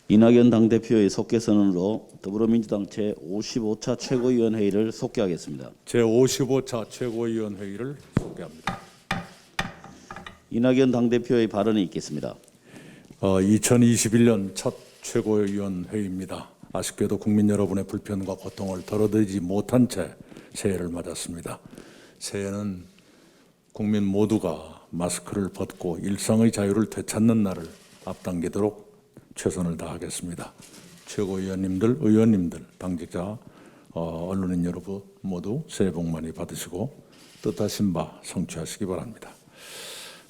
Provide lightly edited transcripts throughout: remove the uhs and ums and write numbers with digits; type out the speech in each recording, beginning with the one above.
이낙연 당대표의 속개 선언으로 더불어민주당 제55차 최고위원회의를 속개하겠습니다. 제55차 최고위원회의를 속개합니다. 이낙연 당대표의 발언이 있겠습니다. 2021년 첫 최고위원회의입니다. 아쉽게도 국민 여러분의 불편과 고통을 덜어드리지 못한 채 새해를 맞았습니다. 새해는 국민 모두가 마스크를 벗고 일상의 자유를 되찾는 날을 앞당기도록 최선을 다하겠습니다. 최고위원님들, 의원님들, 당직자, 언론인 여러분 모두 새해 복 많이 받으시고 뜻하신 바 성취하시기 바랍니다.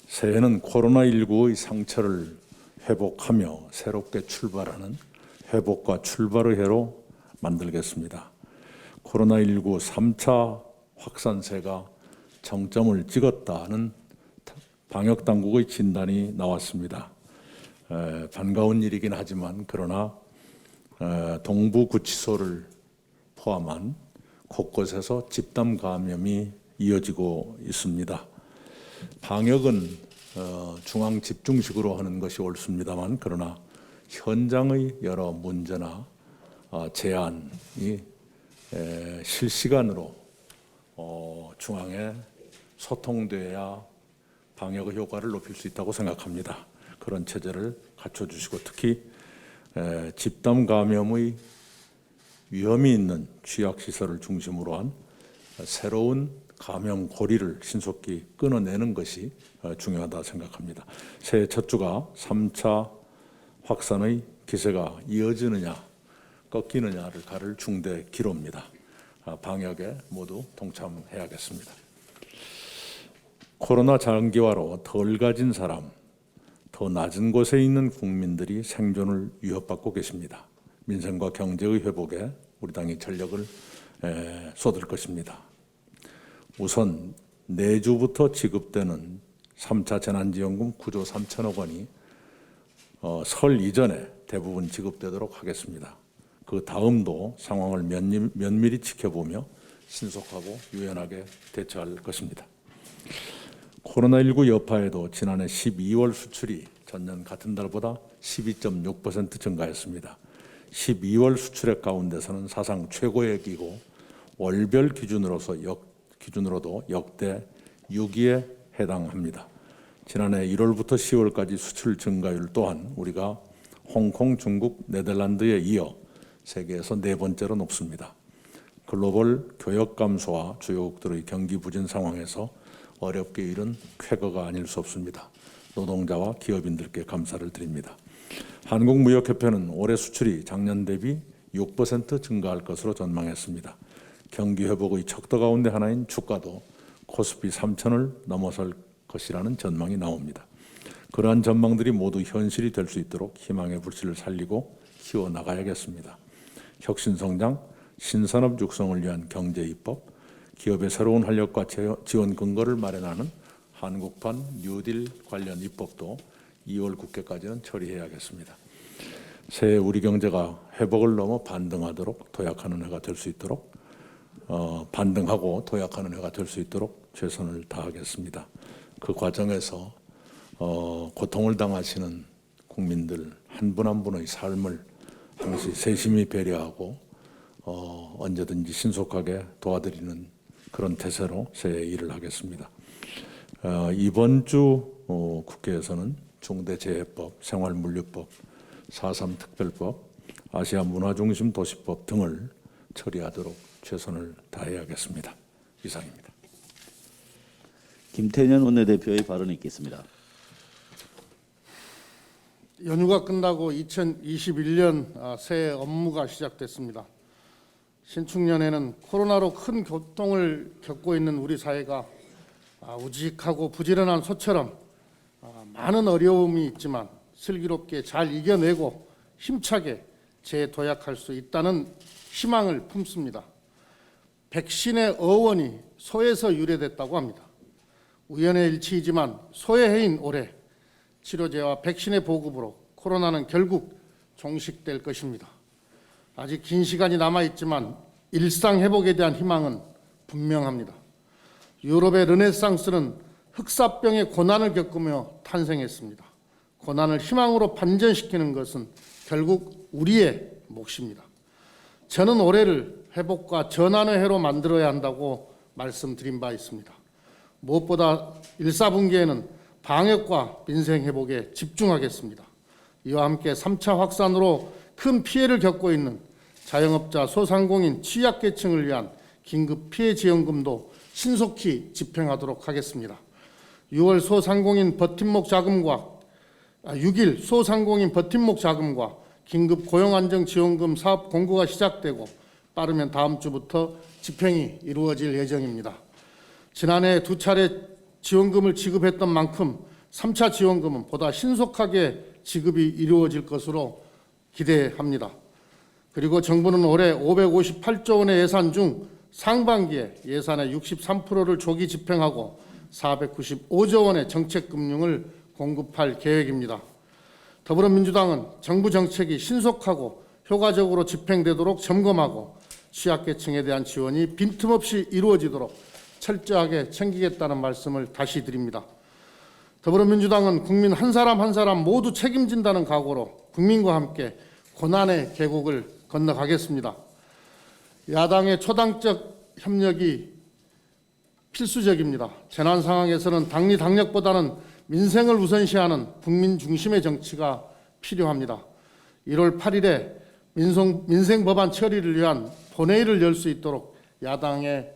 새해는 코로나19의 상처를 회복하며 새롭게 출발하는 회복과 출발의 해로 만들겠습니다. 코로나19 3차 확산세가 정점을 찍었다는 방역당국의 진단이 나왔습니다. 반가운 일이긴 하지만 그러나 동부구치소를 포함한 곳곳에서 집단 감염이 이어지고 있습니다. 방역은 중앙집중식으로 하는 것이 옳습니다만 그러나 현장의 여러 문제나 제안이 실시간으로 중앙에 소통돼야 방역의 효과를 높일 수 있다고 생각합니다. 그런 체제를 갖춰주시고 특히 집단 감염의 위험이 있는 취약시설을 중심으로 한 새로운 감염 고리를 신속히 끊어내는 것이 중요하다 생각합니다. 새해 첫 주가 3차 확산의 기세가 이어지느냐 꺾이느냐를 가를 중대 기로입니다. 방역에 모두 동참해야겠습니다. 코로나 장기화로 덜 가진 사람, 더 낮은 곳에 있는 국민들이 생존을 위협받고 계십니다. 민생과 경제의 회복에 우리 당이 전력을 쏟을 것입니다. 우선 내주부터 지급되는 3차 재난지원금 9조 3천억 원이 설 이전에 대부분 지급되도록 하겠습니다. 그 다음도 상황을 면밀히 지켜보며 신속하고 유연하게 대처할 것입니다. 코로나19 여파에도 지난해 12월 수출이 전년 같은 달보다 12.6% 증가했습니다. 12월 수출액 가운데서는 사상 최고액이고 월별 기준으로도 역대 6위에 해당합니다. 지난해 1월부터 10월까지 수출 증가율 또한 우리가 홍콩, 중국, 네덜란드에 이어 세계에서 네 번째로 높습니다. 글로벌 교역 감소와 주요국들의 경기 부진 상황에서 어렵게 이른 쾌거가 아닐 수 없습니다. 노동자와 기업인들께 감사를 드립니다. 한국무역협회는 올해 수출이 작년 대비 6% 증가할 것으로 전망했습니다. 경기 회복의 척도 가운데 하나인 주가도 코스피 3,000을 넘어설 것이라는 전망이 나옵니다. 그러한 전망들이 모두 현실이 될 수 있도록 희망의 불씨를 살리고 키워나가야겠습니다. 혁신성장, 신산업 육성을 위한 경제입법, 기업의 새로운 활력과 지원 근거를 마련하는 한국판 뉴딜 관련 입법도 2월 국회까지는 처리해야겠습니다. 새해 우리 경제가 회복을 넘어 반등하도록 도약하는 해가 될 수 있도록 반등하고 도약하는 해가 될 수 있도록 최선을 다하겠습니다. 그 과정에서 고통을 당하시는 국민들 한 분 한 분의 삶을 항시 세심히 배려하고 언제든지 신속하게 도와드리는 그런 태세로 새해 일을 하겠습니다. 이번 주 국회에서는 중대재해법, 생활물류법, 4.3 특별법, 아시아 문화중심 도시법 등을 처리하도록 최선을 다해야겠습니다. 이상입니다. 김태년 원내대표의 발언이 있겠습니다. 연휴가 끝나고 2021년 새해 업무가 시작됐습니다. 신축년에는 코로나로 큰 고통을 겪고 있는 우리 사회가 우직하고 부지런한 소처럼 많은 어려움이 있지만 슬기롭게 잘 이겨내고 힘차게 재도약할 수 있다는 희망을 품습니다. 백신의 어원이 소에서 유래됐다고 합니다. 우연의 일치이지만 소의 해인 올해 치료제와 백신의 보급으로 코로나는 결국 종식될 것입니다. 아직 긴 시간이 남아있지만 일상 회복에 대한 희망은 분명합니다. 유럽의 르네상스는 흑사병의 고난을 겪으며 탄생했습니다. 고난을 희망으로 반전시키는 것은 결국 우리의 몫입니다. 저는 올해를 회복과 전환의 해로 만들어야 한다고 말씀드린 바 있습니다. 무엇보다 1, 4분기에는 방역과 민생 회복에 집중하겠습니다. 이와 함께 3차 확산으로 큰 피해를 겪고 있는 자영업자, 소상공인, 취약계층을 위한 긴급 피해 지원금도 신속히 집행하도록 하겠습니다. 6일 소상공인 버팀목 자금과 긴급 고용안정지원금 사업 공고가 시작되고 빠르면 다음 주부터 집행이 이루어질 예정입니다. 지난해 2차례 지원금을 지급했던 만큼 3차 지원금은 보다 신속하게 지급이 이루어질 것으로 기대합니다. 그리고 정부는 올해 558조 원의 예산 중 상반기에 예산의 63%를 조기 집행하고 495조 원의 정책금융을 공급할 계획입니다. 더불어민주당은 정부 정책이 신속하고 효과적으로 집행되도록 점검하고 취약계층에 대한 지원이 빈틈없이 이루어지도록 철저하게 챙기겠다는 말씀을 다시 드립니다. 더불어민주당은 국민 한 사람 한 사람 모두 책임진다는 각오로 국민과 함께 고난의 계곡을 건너가겠습니다. 야당의 초당적 협력이 필수적입니다. 재난 상황에서는 당리당략보다는 민생을 우선시하는 국민 중심의 정치가 필요합니다. 1월 8일에 민생 법안 처리를 위한 본회의를 열 수 있도록 야당의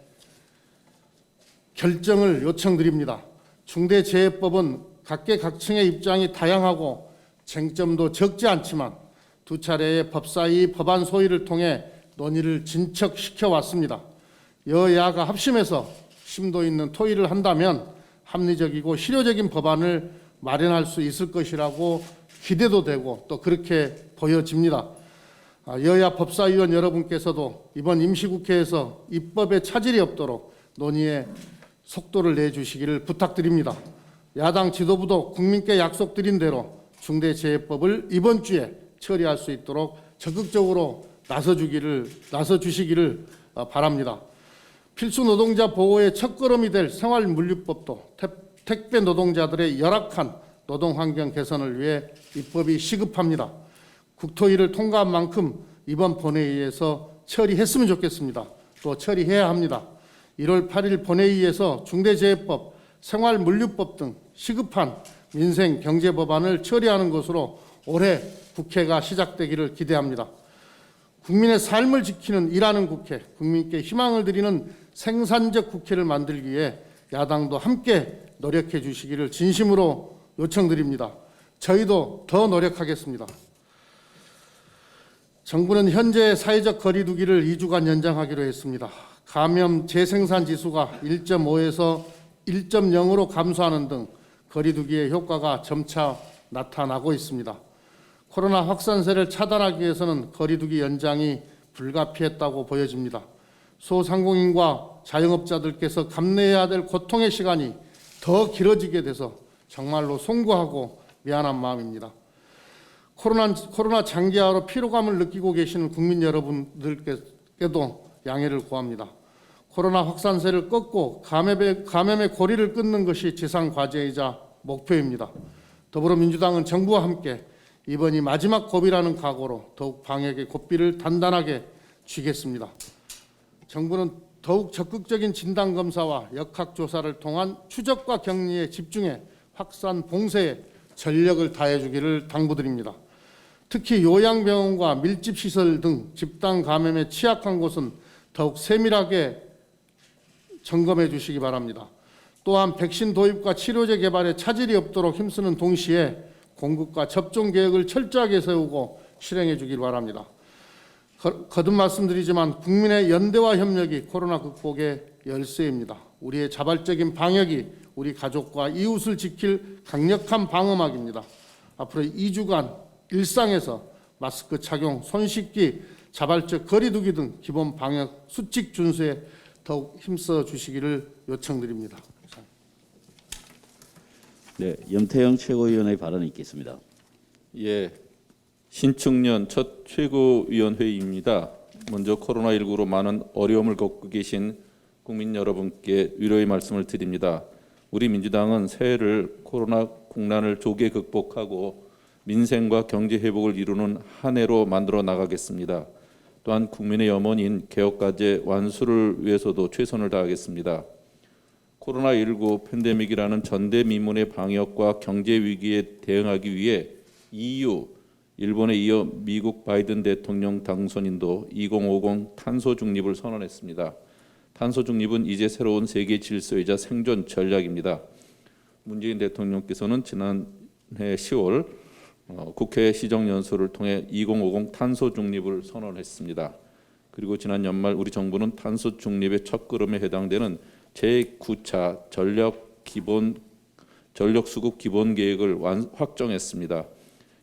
결정을 요청드립니다. 중대재해법은 각계각층의 입장이 다양하고 쟁점도 적지 않지만 2차례의 법사위 법안 소위를 통해 논의를 진척시켜 왔습니다. 여야가 합심해서 심도 있는 토의를 한다면 합리적이고 실효적인 법안을 마련할 수 있을 것이라고 기대도 되고 또 그렇게 보여집니다. 여야 법사위원 여러분께서도 이번 임시국회에서 입법에 차질이 없도록 논의에 속도를 내주시기를 부탁드립니다. 야당 지도부도 국민께 약속드린 대로 중대재해법을 이번 주에 처리할 수 있도록 적극적으로 나서주시기를 바랍니다. 필수 노동자 보호의 첫걸음이 될 생활물류법도 택배 노동자들의 열악한 노동환경 개선을 위해 입법이 시급합니다. 국토위를 통과한 만큼 이번 본회의에서 처리했으면 좋겠습니다. 또 처리해야 합니다. 1월 8일 본회의에서 중대재해법, 생활물류법 등 시급한 민생 경제 법안을 처리하는 것으로 올해 국회가 시작되기를 기대합니다. 국민의 삶을 지키는 일하는 국회, 국민께 희망을 드리는 생산적 국회를 만들기 위해 야당도 함께 노력해 주시기를 진심으로 요청드립니다. 저희도 더 노력하겠습니다. 정부는 현재 사회적 거리 두기를 2주간 연장하기로 했습니다. 감염 재생산 지수가 1.5에서 1.0으로 감소하는 등 거리 두기의 효과가 점차 나타나고 있습니다. 코로나 확산세를 차단하기 위해서는 거리 두기 연장이 불가피했다고 보여집니다. 소상공인과 자영업자들께서 감내해야 될 고통의 시간이 더 길어지게 돼서 정말로 송구하고 미안한 마음입니다. 코로나 장기화로 피로감을 느끼고 계시는 국민 여러분들께도 양해를 구합니다. 코로나 확산세를 꺾고 감염의 고리를 끊는 것이 지상 과제이자 목표입니다. 더불어민주당은 정부와 함께 이번이 마지막 고비라는 각오로 더욱 방역의 고삐를 단단하게 쥐겠습니다. 정부는 더욱 적극적인 진단검사와 역학조사를 통한 추적과 격리에 집중해 확산 봉쇄에 전력을 다해주기를 당부드립니다. 특히 요양병원과 밀집시설 등 집단 감염에 취약한 곳은 더욱 세밀하게 점검해 주시기 바랍니다. 또한 백신 도입과 치료제 개발에 차질이 없도록 힘쓰는 동시에 공급과 접종 계획을 철저하게 세우고 실행해 주길 바랍니다. 거듭 말씀드리지만 국민의 연대와 협력이 코로나 극복의 열쇠입니다. 우리의 자발적인 방역이 우리 가족과 이웃을 지킬 강력한 방어막입니다. 앞으로 2주간 일상에서 마스크 착용, 손 씻기, 자발적 거리 두기 등 기본 방역 수칙 준수에 더욱 힘써 주시기를 요청드립니다. 네, 염태영 최고위원의 발언이 있겠습니다. 예, 신축년 첫 최고위원회의입니다. 먼저 코로나19로 많은 어려움을 겪고 계신 국민 여러분께 위로의 말씀을 드립니다. 우리 민주당은 새해를 코로나 국난을 조기에 극복하고 민생과 경제 회복을 이루는 한 해로 만들어 나가겠습니다. 또한 국민의 염원인 개혁과제 완수를 위해서도 최선을 다하겠습니다. 코로나19 팬데믹이라는 전대미문의 방역과 경제 위기에 대응하기 위해 EU, 일본에 이어 미국 바이든 대통령 당선인도 2050 탄소 중립을 선언했습니다. 탄소 중립은 이제 새로운 세계 질서이자 생존 전략입니다. 문재인 대통령께서는 지난해 10월 국회 시정연설을 통해 2050 탄소 중립을 선언했습니다. 그리고 지난 연말 우리 정부는 탄소 중립의 첫걸음에 해당되는 제9차 전력수급 기본계획을 확정했습니다.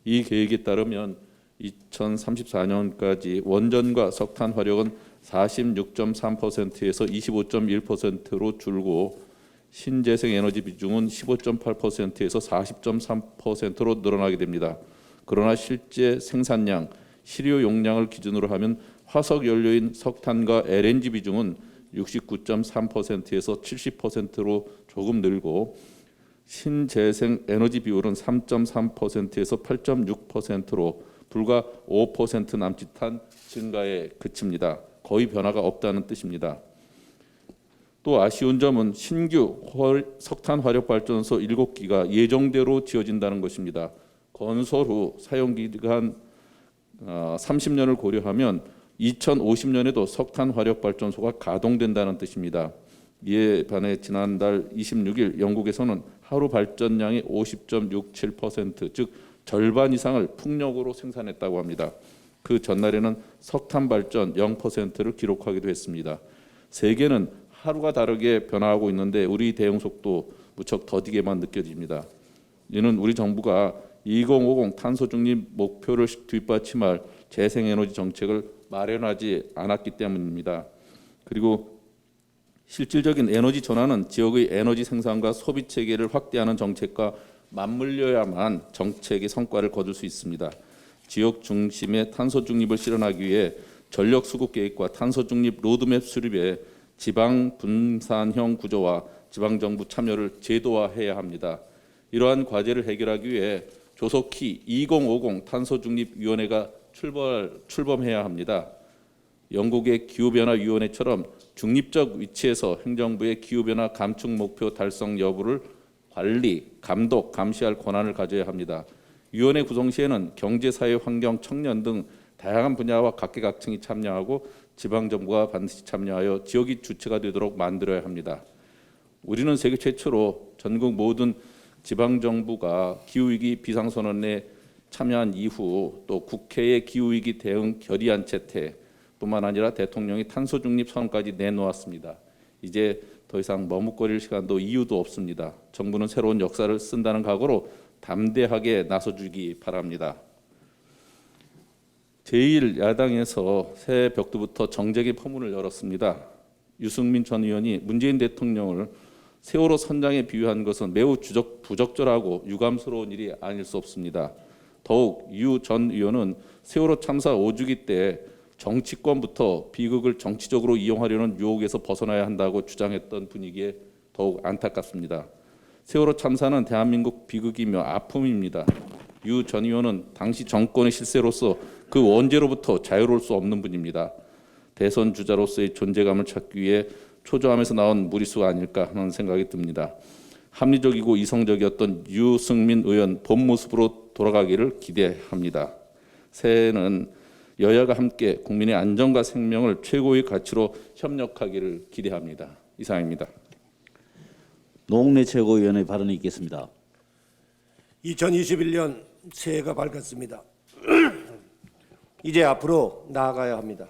이 계획에 따르면 2034년까지 원전과 석탄 화력은 46.3%에서 25.1%로 줄고 신재생 에너지 비중은 15.8%에서 40.3%로 늘어나게 됩니다. 그러나 실제 생산량, 실효 용량을 기준으로 하면 화석 연료인 석탄과 LNG 비중은 69.3%에서 70%로 조금 늘고 신재생 에너지 비율은 3.3%에서 8.6%로 불과 5% 남짓한 증가에 그칩니다. 거의 변화가 없다는 뜻입니다. 또 아쉬운 점은 신규 석탄 화력 발전소 7기가 예정대로 지어진다는 것입니다. 건설 후 사용 기간 30년을 고려하면 2050년에도 석탄 화력 발전소가 가동된다는 뜻입니다. 이에 반해 지난달 26일 영국에서는 하루 발전량의 50.67%, 즉 절반 이상을 풍력으로 생산했다고 합니다. 그 전날에는 석탄 발전 0%를 기록하기도 했습니다. 세계는 하루가 다르게 변화하고 있는데 우리 대응 속도 무척 더디게만 느껴집니다. 이는 우리 정부가 2050 탄소 중립 목표를 뒷받침할 재생에너지 정책을 마련하지 않았기 때문입니다. 그리고 실질적인 에너지 전환은 지역의 에너지 생산과 소비 체계를 확대하는 정책과 맞물려야만 정책의 성과를 거둘 수 있습니다. 지역 중심의 탄소 중립을 실현하기 위해 전력 수급 계획과 탄소 중립 로드맵 수립에 지방 분산형 구조와 지방 정부 참여를 제도화해야 합니다. 이러한 과제를 해결하기 위해 조속히 2050 탄소 중립 위원회가 출범해야 합니다. 영국의 기후변화위원회처럼 중립적 위치에서 행정부의 기후변화 감축 목표 달성 여부를 관리, 감독, 감시할 권한을 가져야 합니다. 위원회 구성 시에는 경제, 사회, 환경, 청년 등 다양한 분야와 각계각층이 참여하고 지방정부가 반드시 참여하여 지역이 주체가 되도록 만들어야 합니다. 우리는 세계 최초로 전국 모든 지방정부가 기후위기 비상선언에 참여한 이후 또 국회의 기후위기 대응 결의안 채택 뿐만 아니라 대통령이 탄소중립 선언까지 내놓았습니다. 이제 더 이상 머뭇거릴 시간도 이유도 없습니다. 정부는 새로운 역사를 쓴다는 각오로 담대하게 나서주기 바랍니다. 제1야당에서 새해 벽두부터 정쟁의 포문을 열었습니다. 유승민 전 의원이 문재인 대통령을 세월호 선장에 비유한 것은 매우 부적절하고 유감스러운 일이 아닐 수 없습니다. 더욱 유 전 의원은 세월호 참사 5주기 때 정치권부터 비극을 정치적으로 이용하려는 유혹에서 벗어나야 한다고 주장했던 분위기에 더욱 안타깝습니다. 세월호 참사는 대한민국 비극이며 아픔입니다. 유 전 의원은 당시 정권의 실세로서 그 원죄로부터 자유로울 수 없는 분입니다. 대선 주자로서의 존재감을 찾기 위해 초조함에서 나온 무리수가 아닐까 하는 생각이 듭니다. 합리적이고 이성적이었던 유승민 의원 본 모습으로 돌아가기를 기대합니다. 새해에는 여야가 함께 국민의 안전과 생명을 최고의 가치로 협력하기를 기대합니다. 이상입니다. 노웅래 최고위원의 발언이 있겠습니다. 2021년 새해가 밝았습니다. 이제 앞으로 나아가야 합니다.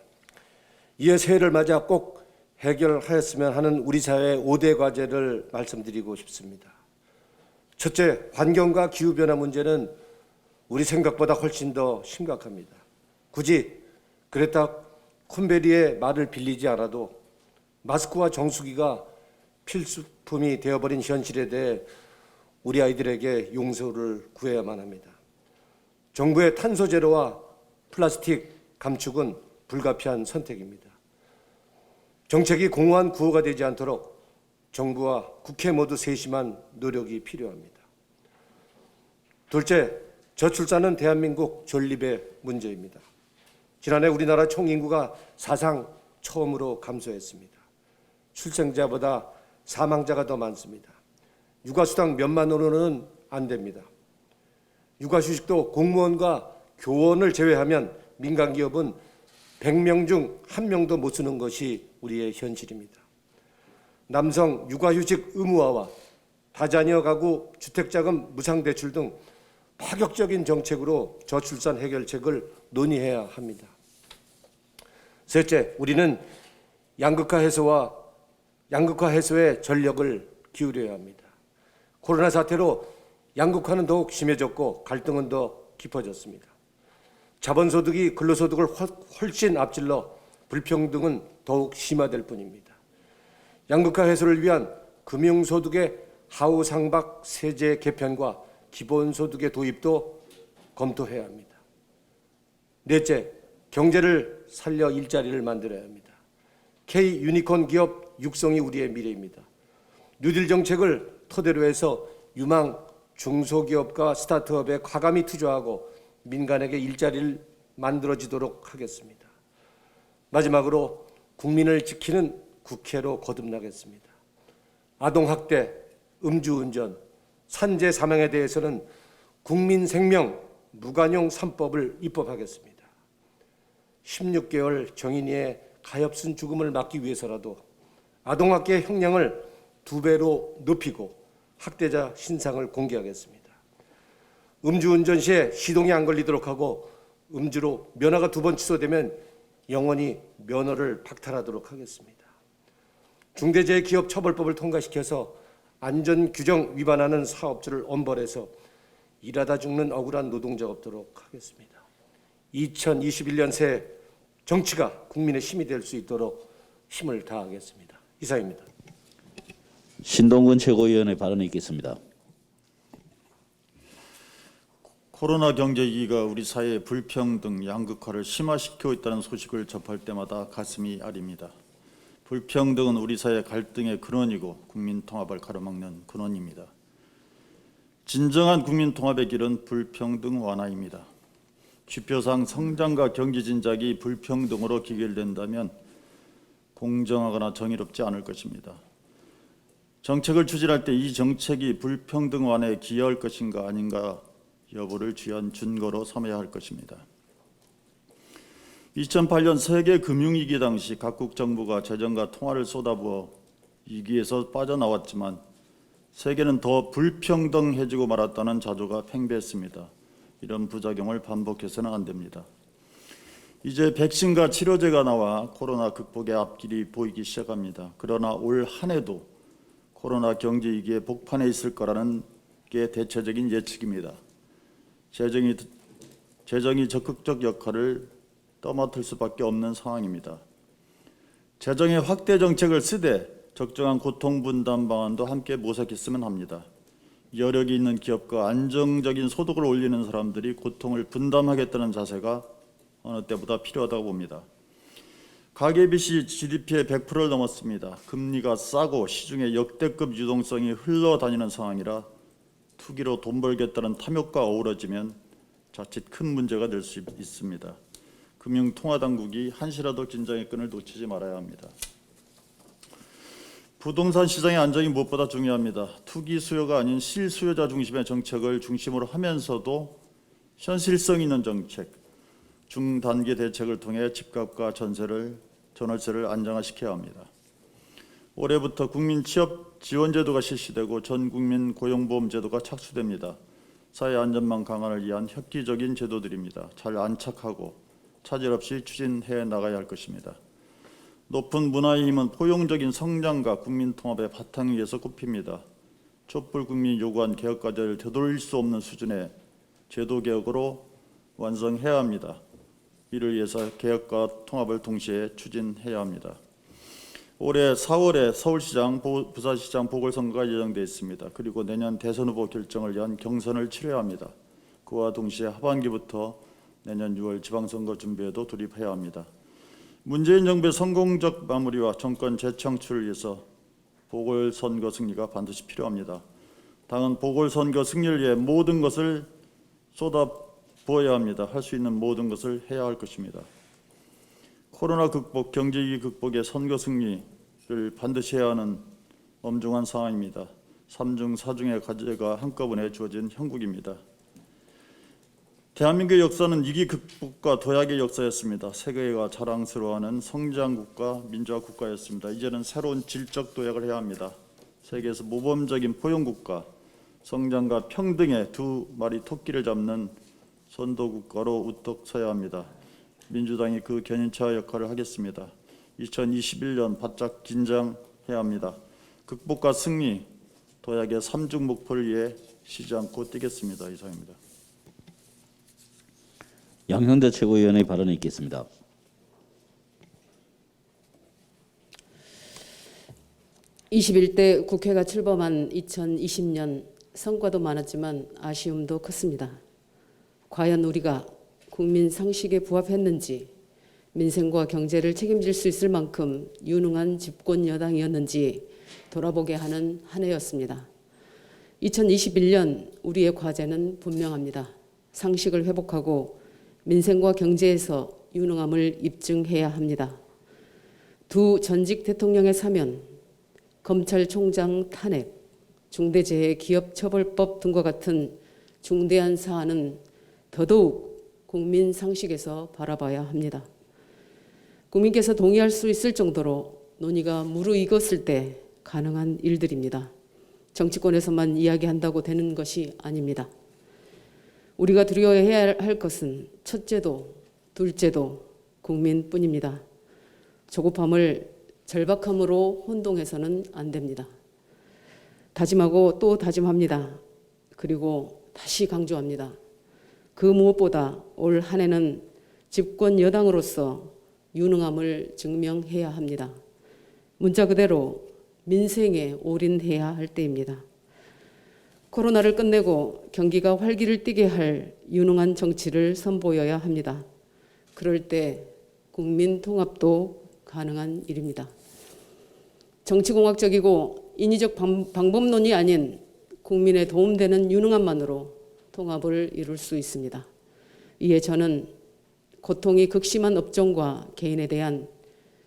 이에 새해를 맞아 꼭 해결하였으면 하는 우리 사회의 5대 과제를 말씀드리고 싶습니다. 첫째, 환경과 기후변화 문제는 우리 생각보다 훨씬 더 심각합니다. 굳이 그레타 쿰베리의 말을 빌리지 않아도 마스크와 정수기가 필수품이 되어버린 현실에 대해 우리 아이들에게 용서를 구해야만 합니다. 정부의 탄소 제로와 플라스틱 감축은 불가피한 선택입니다. 정책이 공허한 구호가 되지 않도록 정부와 국회 모두 세심한 노력이 필요합니다. 둘째, 저출산은 대한민국 존립의 문제입니다. 지난해 우리나라 총인구가 사상 처음으로 감소했습니다. 출생자보다 사망자가 더 많습니다. 육아수당 몇만원으로는 안 됩니다. 육아휴직도 공무원과 교원을 제외하면 민간기업은 100명 중 1명도 못 쓰는 것이 우리의 현실입니다. 남성 육아휴직 의무화와 다자녀 가구 주택자금 무상대출 등 파격적인 정책으로 저출산 해결책을 논의해야 합니다. 셋째, 우리는 양극화 해소에 전력을 기울여야 합니다. 코로나 사태로 양극화는 더욱 심해졌고 갈등은 더 깊어졌습니다. 자본소득이 근로소득을 훨씬 앞질러 불평등은 더욱 심화될 뿐입니다. 양극화 해소를 위한 금융소득의 하우상박 세제 개편과 기본소득의 도입도 검토해야 합니다. 넷째, 경제를 살려 일자리를 만들어야 합니다. K 유니콘 기업 육성이 우리의 미래입니다. 뉴딜 정책을 토대로 해서 유망 중소기업과 스타트업에 과감히 투자하고 민간에게 일자리를 만들어지도록 하겠습니다. 마지막으로 국민을 지키는 국회로 거듭나겠습니다. 아동학대, 음주운전, 산재 사망에 대해서는 국민 생명 무관용 3법을 입법하겠습니다. 16개월 정인이의 가엾은 죽음을 막기 위해서라도 아동학대 형량을 2배로 높이고 학대자 신상을 공개하겠습니다. 음주운전 시에 시동이 안 걸리도록 하고 음주로 면허가 2번 취소되면 영원히 면허를 박탈하도록 하겠습니다. 중대재해기업처벌법을 통과시켜서 안전규정 위반하는 사업주를 엄벌해서 일하다 죽는 억울한 노동자가 없도록 하겠습니다. 2021년 새 정치가 국민의 힘이 될 수 있도록 힘을 다하겠습니다. 이상입니다. 신동근 최고위원의 발언이 있겠습니다. 코로나 경제 위기가 우리 사회의 불평등, 양극화를 심화시키고 있다는 소식을 접할 때마다 가슴이 아립니다. 불평등은 우리 사회 갈등의 근원이고 국민 통합을 가로막는 근원입니다. 진정한 국민 통합의 길은 불평등 완화입니다. 지표상 성장과 경제 진작이 불평등으로 기결된다면 공정하거나 정의롭지 않을 것입니다. 정책을 추진할 때 이 정책이 불평등 완화에 기여할 것인가 아닌가 여부를 주요한 준거로 삼아야 할 것입니다. 2008년 세계 금융위기 당시 각국 정부가 재정과 통화를 쏟아부어 위기에서 빠져나왔지만 세계는 더 불평등해지고 말았다는 자조가 팽배했습니다. 이런 부작용을 반복해서는 안 됩니다. 이제 백신과 치료제가 나와 코로나 극복의 앞길이 보이기 시작합니다. 그러나 올 한 해도 코로나 경제 위기의 복판에 있을 거라는 게 대체적인 예측입니다. 재정이 적극적 역할을 떠맡을 수밖에 없는 상황입니다. 재정의 확대 정책을 쓰되 적정한 고통 분담 방안도 함께 모색했으면 합니다. 여력이 있는 기업과 안정적인 소득을 올리는 사람들이 고통을 분담하겠다는 자세가 어느 때보다 필요하다고 봅니다. 가계빚이 GDP의 100%를 넘었습니다. 금리가 싸고 시중에 역대급 유동성이 흘러다니는 상황이라 투기로 돈 벌겠다는 탐욕과 어우러지면 자칫 큰 문제가 될 수 있습니다. 금융통화당국이 한시라도 긴장의 끈을 놓치지 말아야 합니다. 부동산 시장의 안정이 무엇보다 중요합니다. 투기 수요가 아닌 실수요자 중심의 정책을 중심으로 하면서도 현실성 있는 정책, 중단기 대책을 통해 집값과 전월세를 안정화시켜야 합니다. 올해부터 국민 취업 지원 제도가 실시되고 전 국민 고용보험 제도가 착수됩니다. 사회 안전망 강화를 위한 획기적인 제도들입니다. 잘 안착하고 차질 없이 추진해 나가야 할 것입니다. 높은 문화의 힘은 포용적인 성장과 국민 통합의 바탕 위에서 꼽힙니다. 촛불 국민이 요구한 개혁 과제를 되돌릴 수 없는 수준의 제도 개혁으로 완성해야 합니다. 이를 위해서 개혁과 통합을 동시에 추진해야 합니다. 올해 4월에 서울시장, 부산시장 보궐선거가 예정되어 있습니다. 그리고 내년 대선 후보 결정을 위한 경선을 치러야 합니다. 그와 동시에 하반기부터 내년 6월 지방선거 준비에도 돌입해야 합니다. 문재인 정부의 성공적 마무리와 정권 재창출을 위해서 보궐선거 승리가 반드시 필요합니다. 당은 보궐선거 승리를 위해 모든 것을 쏟아부어야 합니다. 할 수 있는 모든 것을 해야 할 것입니다. 코로나 극복, 경제위기 극복의 선거 승리를 반드시 해야 하는 엄중한 상황입니다. 3중 4중의 과제가 한꺼번에 주어진 형국입니다. 대한민국의 역사는 위기 극복과 도약의 역사였습니다. 세계가 자랑스러워하는 성장국가, 민주화 국가였습니다. 이제는 새로운 질적 도약을 해야 합니다. 세계에서 모범적인 포용국가, 성장과 평등의 두 마리 토끼를 잡는 선도국가로 우뚝 서야 합니다. 민주당이 그 견인차 역할을 하겠습니다. 2021년 바짝 긴장해야 합니다. 극복과 승리, 도약의 3중 목표를 위해 쉬지 않고 뛰겠습니다. 이상입니다. 양형자 최고위원의 발언이 있겠습니다. (21대) 국회가 출범한 2020년 성과도 많았지만 아쉬움도 컸습니다. 과연 우리가 국민 상식에 부합했는지, 민생과 경제를 책임질 수 있을 만큼 유능한 집권 여당이었는지 돌아보게 하는 한 해였습니다. 2021년 우리의 과제는 분명합니다. 상식을 회복하고 민생과 경제에서 유능함을 입증해야 합니다. 두 전직 대통령의 사면, 검찰총장 탄핵, 중대재해기업처벌법 등과 같은 중대한 사안은 더더욱 국민 상식에서 바라봐야 합니다. 국민께서 동의할 수 있을 정도로 논의가 무르익었을 때 가능한 일들입니다. 정치권에서만 이야기한다고 되는 것이 아닙니다. 우리가 두려워해야 할 것은 첫째도 둘째도 국민뿐입니다. 조급함을 절박함으로 혼동해서는 안 됩니다. 다짐하고 또 다짐합니다. 그리고 다시 강조합니다. 그 무엇보다 올 한 해는 집권 여당으로서 유능함을 증명해야 합니다. 문자 그대로 민생에 올인해야 할 때입니다. 코로나를 끝내고 경기가 활기를 띠게 할 유능한 정치를 선보여야 합니다. 그럴 때 국민 통합도 가능한 일입니다. 정치공학적이고 인위적 방법론이 아닌 국민에 도움되는 유능함만으로 통합을 이룰 수 있습니다. 이에 저는 고통이 극심한 업종과 개인에 대한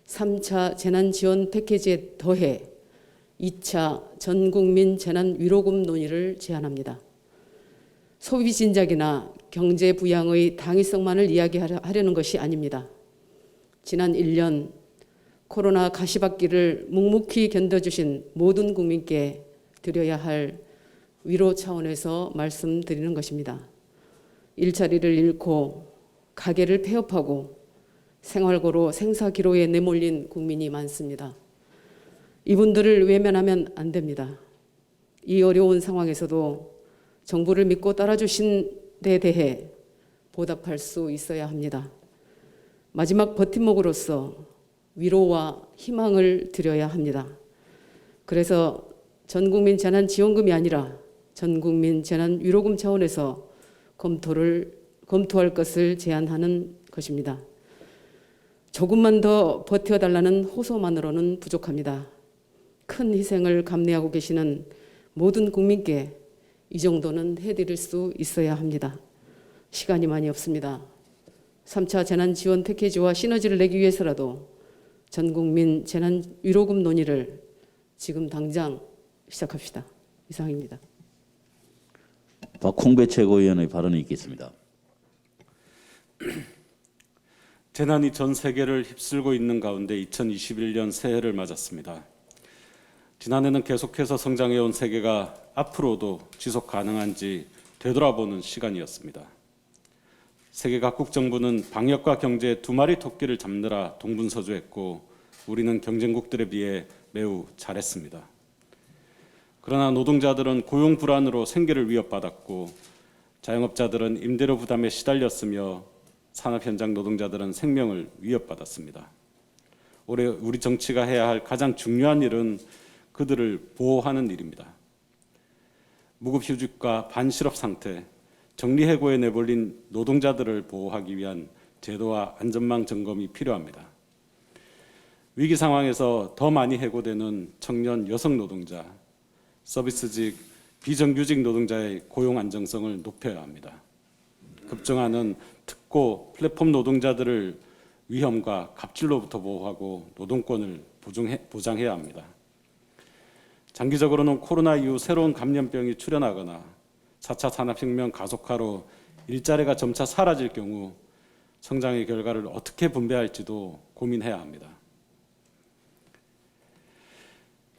3차 재난지원 패키지에 더해 2차 전국민 재난위로금 논의를 제안합니다. 소비 진작이나 경제 부양의 당위성만을 이야기하려는 것이 아닙니다. 지난 1년 코로나 가시밭길을 묵묵히 견뎌주신 모든 국민께 드려야 할 위로 차원에서 말씀드리는 것입니다. 일자리를 잃고 가게를 폐업하고 생활고로 생사기로에 내몰린 국민이 많습니다. 이분들을 외면하면 안 됩니다. 이 어려운 상황에서도 정부를 믿고 따라주신 데 대해 보답할 수 있어야 합니다. 마지막 버팀목으로서 위로와 희망을 드려야 합니다. 그래서 전국민 재난지원금이 아니라 전국민 재난위로금 차원에서 검토할 것을 제안하는 것입니다. 조금만 더 버텨달라는 호소만으로는 부족합니다. 큰 희생을 감내하고 계시는 모든 국민께 이 정도는 해드릴 수 있어야 합니다. 시간이 많이 없습니다. 3차 재난지원 패키지와 시너지를 내기 위해서라도 전국민 재난위로금 논의를 지금 당장 시작합시다. 이상입니다. 박홍배 최고위원의 발언이 있겠습니다. 재난이 전 세계를 휩쓸고 있는 가운데 2021년 새해를 맞았습니다. 지난해는 계속해서 성장해온 세계가 앞으로도 지속 가능한지 되돌아보는 시간이었습니다. 세계 각국 정부는 방역과 경제의 두 마리 토끼를 잡느라 동분서주했고 우리는 경쟁국들에 비해 매우 잘했습니다. 그러나 노동자들은 고용 불안으로 생계를 위협받았고 자영업자들은 임대료 부담에 시달렸으며 산업 현장 노동자들은 생명을 위협받았습니다. 올해 우리 정치가 해야 할 가장 중요한 일은 그들을 보호하는 일입니다. 무급휴직과 반실업 상태, 정리해고에 내몰린 노동자들을 보호하기 위한 제도와 안전망 점검이 필요합니다. 위기 상황에서 더 많이 해고되는 청년 여성 노동자, 서비스직, 비정규직 노동자의 고용 안정성을 높여야 합니다. 급증하는 특고 플랫폼 노동자들을 위험과 갑질로부터 보호하고 노동권을 보장해야 합니다. 장기적으로는 코로나 이후 새로운 감염병이 출현하거나 4차 산업혁명 가속화로 일자리가 점차 사라질 경우 성장의 결과를 어떻게 분배할지도 고민해야 합니다.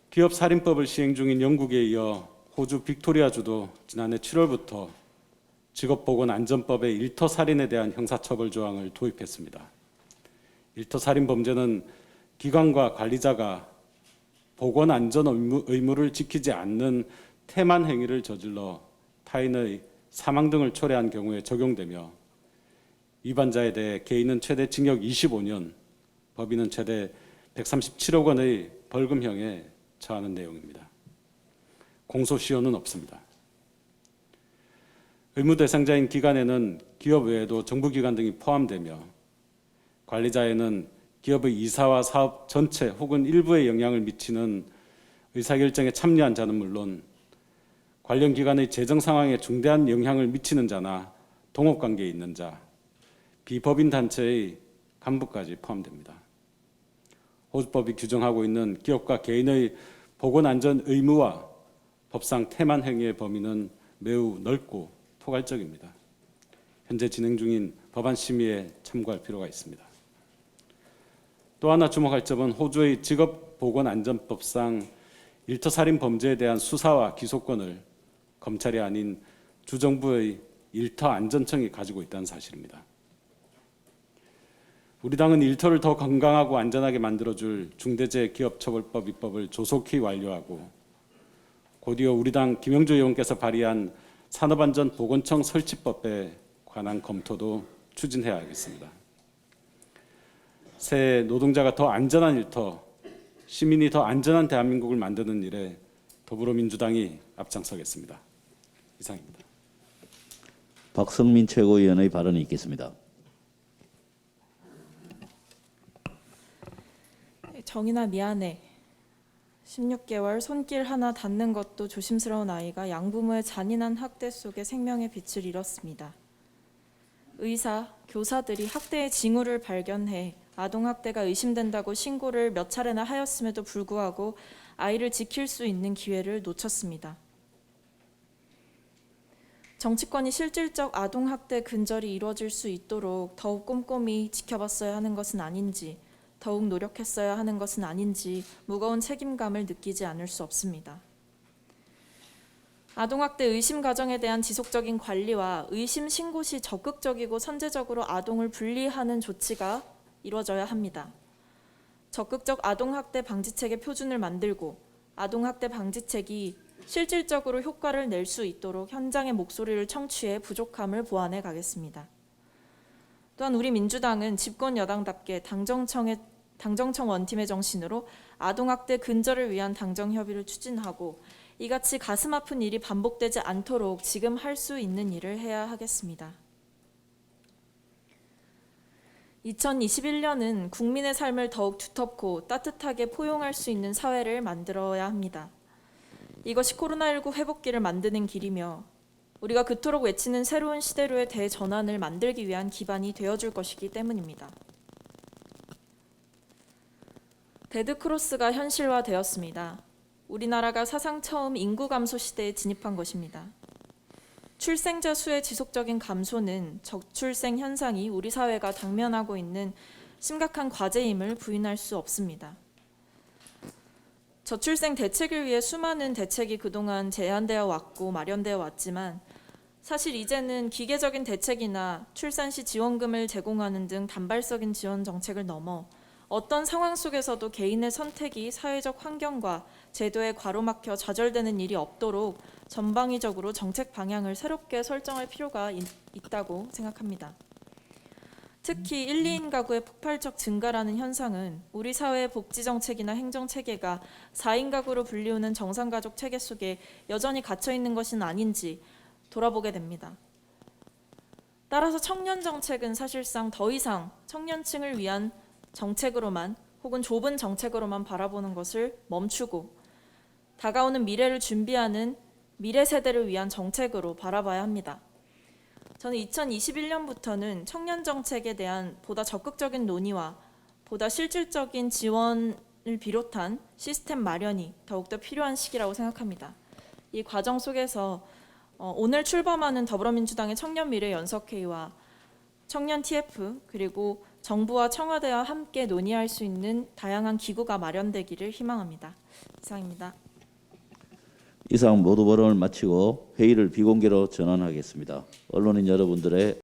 기업살인법을 시행 중인 영국에 이어 호주 빅토리아주도 지난해 7월부터 직업보건안전법의 일터살인에 대한 형사처벌 조항을 도입했습니다. 일터살인 범죄는 기관과 관리자가 보건안전 의무를 지키지 않는 태만 행위를 저질러 타인의 사망 등을 초래한 경우에 적용되며 위반자에 대해 개인은 최대 징역 25년, 법인은 최대 137억 원의 벌금형에 처하는 내용입니다. 공소시효는 없습니다. 의무 대상자인 기관에는 기업 외에도 정부기관 등이 포함되며 관리자에는 기업의 이사와 사업 전체 혹은 일부에 영향을 미치는 의사결정에 참여한 자는 물론 관련 기관의 재정 상황에 중대한 영향을 미치는 자나 동업관계에 있는 자, 비법인 단체의 간부까지 포함됩니다. 호주법이 규정하고 있는 기업과 개인의 보건안전 의무와 법상 태만 행위의 범위는 매우 넓고 포괄적입니다. 현재 진행 중인 법안 심의에 참고할 필요가 있습니다. 또 하나 주목할 점은 호주의 직업보건안전법상 일터살인 범죄에 대한 수사와 기소권을 검찰이 아닌 주정부의 일터안전청이 가지고 있다는 사실입니다. 우리 당은 일터를 더 건강하고 안전하게 만들어줄 중대재해기업처벌법 입법을 조속히 완료하고 곧이어 우리 당 김영주 의원께서 발의한 산업안전보건청 설치법에 관한 검토도 추진해야겠습니다. 새해 노동자가 더 안전한 일터, 시민이 더 안전한 대한민국을 만드는 일에 더불어민주당이 앞장서겠습니다. 이상입니다. 박성민 최고위원의 발언이 있겠습니다. 정인아 미안해. 16개월 손길 하나 닿는 것도 조심스러운 아이가 양부모의 잔인한 학대 속에 생명의 빛을 잃었습니다. 의사, 교사들이 학대의 징후를 발견해 아동학대가 의심된다고 신고를 몇 차례나 하였음에도 불구하고 아이를 지킬 수 있는 기회를 놓쳤습니다. 정치권이 실질적 아동학대 근절이 이루어질 수 있도록 더욱 꼼꼼히 지켜봤어야 하는 것은 아닌지, 더욱 노력했어야 하는 것은 아닌지 무거운 책임감을 느끼지 않을 수 없습니다. 아동학대 의심 가정에 대한 지속적인 관리와 의심 신고 시 적극적이고 선제적으로 아동을 분리하는 조치가 이루어져야 합니다. 적극적 아동학대 방지책의 표준을 만들고 아동학대 방지책이 실질적으로 효과를 낼 수 있도록 현장의 목소리를 청취해 부족함을 보완해 가겠습니다. 또한 우리 민주당은 집권 여당답게 당정청 원팀의 정신으로 아동학대 근절을 위한 당정협의를 추진하고 이같이 가슴 아픈 일이 반복되지 않도록 지금 할 수 있는 일을 해야 하겠습니다. 2021년은 국민의 삶을 더욱 두텁고 따뜻하게 포용할 수 있는 사회를 만들어야 합니다. 이것이 코로나19 회복기를 만드는 길이며 우리가 그토록 외치는 새로운 시대로의 대전환을 만들기 위한 기반이 되어줄 것이기 때문입니다. 데드크로스가 현실화되었습니다. 우리나라가 사상 처음 인구 감소 시대에 진입한 것입니다. 출생자 수의 지속적인 감소는 저출생 현상이 우리 사회가 당면하고 있는 심각한 과제임을 부인할 수 없습니다. 저출생 대책을 위해 수많은 대책이 그동안 제안되어 왔고 마련되어 왔지만 사실 이제는 기계적인 대책이나 출산 시 지원금을 제공하는 등 단발적인 지원 정책을 넘어 어떤 상황 속에서도 개인의 선택이 사회적 환경과 제도에 가로막혀 좌절되는 일이 없도록 전방위적으로 정책 방향을 새롭게 설정할 필요가 있다고 생각합니다. 특히 1, 2인 가구의 폭발적 증가라는 현상은 우리 사회의 복지정책이나 행정체계가 4인 가구로 불리우는 정상가족 체계 속에 여전히 갇혀있는 것은 아닌지 돌아보게 됩니다. 따라서 청년정책은 사실상 더 이상 청년층을 위한 정책으로만 혹은 좁은 정책으로만 바라보는 것을 멈추고 다가오는 미래를 준비하는 미래 세대를 위한 정책으로 바라봐야 합니다. 저는 2021년부터는 청년 정책에 대한 보다 적극적인 논의와 보다 실질적인 지원을 비롯한 시스템 마련이 더욱더 필요한 시기라고 생각합니다. 이 과정 속에서 오늘 출범하는 더불어민주당의 청년미래연석회의와 청년 TF 그리고 정부와 청와대와 함께 논의할 수 있는 다양한 기구가 마련되기를 희망합니다. 이상입니다. 이상 모두 발언을 마치고 회의를 비공개로 전환하겠습니다. 언론인 여러분들의